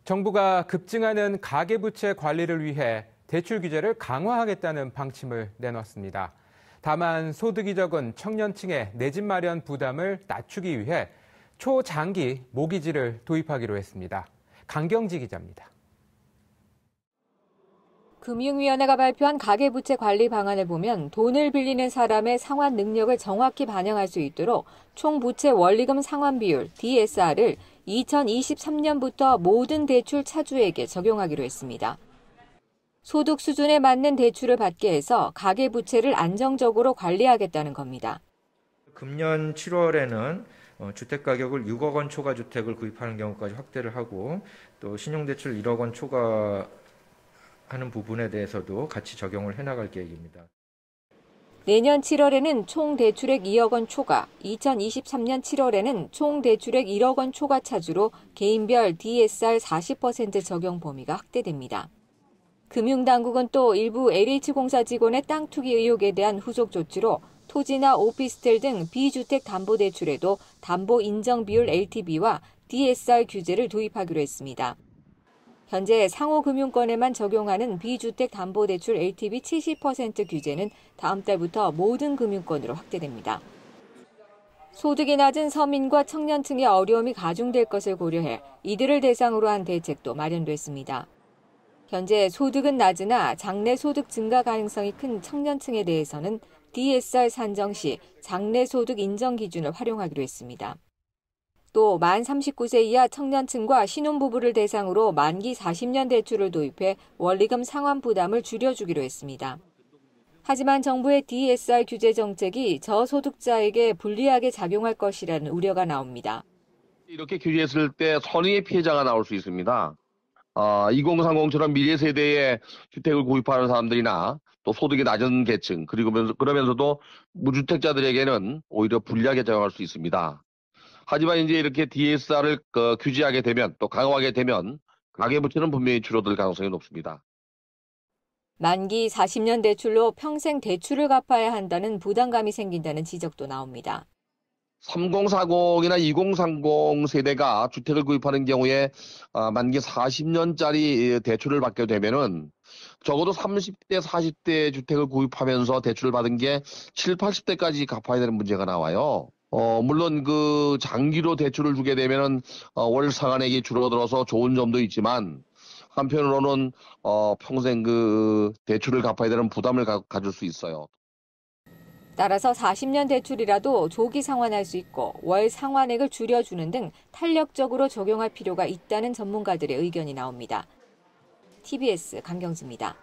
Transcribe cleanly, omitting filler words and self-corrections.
정부가 급증하는 가계부채 관리를 위해 대출 규제를 강화하겠다는 방침을 내놨습니다. 다만 소득이 적은 청년층의 내 집 마련 부담을 낮추기 위해 초장기 모기지를 도입하기로 했습니다. 강경지 기자입니다. 금융위원회가 발표한 가계부채 관리 방안을 보면 돈을 빌리는 사람의 상환 능력을 정확히 반영할 수 있도록 총부채 원리금 상환 비율 DSR을 2023년부터 모든 대출 차주에게 적용하기로 했습니다. 소득 수준에 맞는 대출을 받게 해서 가계부채를 안정적으로 관리하겠다는 겁니다. 금년 7월에는 주택가격을 6억 원 초과 주택을 구입하는 경우까지 확대를 하고 또 신용대출 1억 원 초과 하는 부분에 대해서도 같이 적용을 해나갈 계획입니다. 내년 7월에는 총 대출액 2억 원 초과, 2023년 7월에는 총 대출액 1억 원 초과 차주로 개인별 DSR 40% 적용 범위가 확대됩니다. 금융당국은 또 일부 LH공사 직원의 땅 투기 의혹에 대한 후속 조치로 토지나 오피스텔 등 비주택 담보대출에도 담보 인정 비율 LTV와 DSR 규제를 도입하기로 했습니다. 현재 상호금융권에만 적용하는 비주택 담보대출 LTV 70% 규제는 다음 달부터 모든 금융권으로 확대됩니다. 소득이 낮은 서민과 청년층의 어려움이 가중될 것을 고려해 이들을 대상으로 한 대책도 마련됐습니다. 현재 소득은 낮으나 장래 소득 증가 가능성이 큰 청년층에 대해서는 DSR 산정 시 장래 소득 인정 기준을 활용하기로 했습니다. 또 만 39세 이하 청년층과 신혼부부를 대상으로 만기 40년 대출을 도입해 원리금 상환 부담을 줄여주기로 했습니다. 하지만 정부의 DSR 규제 정책이 저소득자에게 불리하게 작용할 것이라는 우려가 나옵니다. 이렇게 규제했을 때 선의의 피해자가 나올 수 있습니다. 2030처럼 미래 세대의 주택을 구입하는 사람들이나 또 소득이 낮은 계층 그러면서도 무주택자들에게는 오히려 불리하게 작용할 수 있습니다. 하지만 이제 이렇게 DSR을 규제하게 되면 또 강화하게 되면 가계부채는 분명히 줄어들 가능성이 높습니다. 만기 40년 대출로 평생 대출을 갚아야 한다는 부담감이 생긴다는 지적도 나옵니다. 3040이나 2030 세대가 주택을 구입하는 경우에 만기 40년짜리 대출을 받게 되면은 적어도 30대, 40대 주택을 구입하면서 대출을 받은 게 7, 80대까지 갚아야 되는 문제가 나와요. 물론 그 장기로 대출을 주게 되면은 월 상환액이 줄어들어서 좋은 점도 있지만 한편으로는 평생 그 대출을 갚아야 되는 부담을 가질 수 있어요. 따라서 40년 대출이라도 조기 상환할 수 있고 월 상환액을 줄여주는 등 탄력적으로 적용할 필요가 있다는 전문가들의 의견이 나옵니다. TBS 강경지입니다.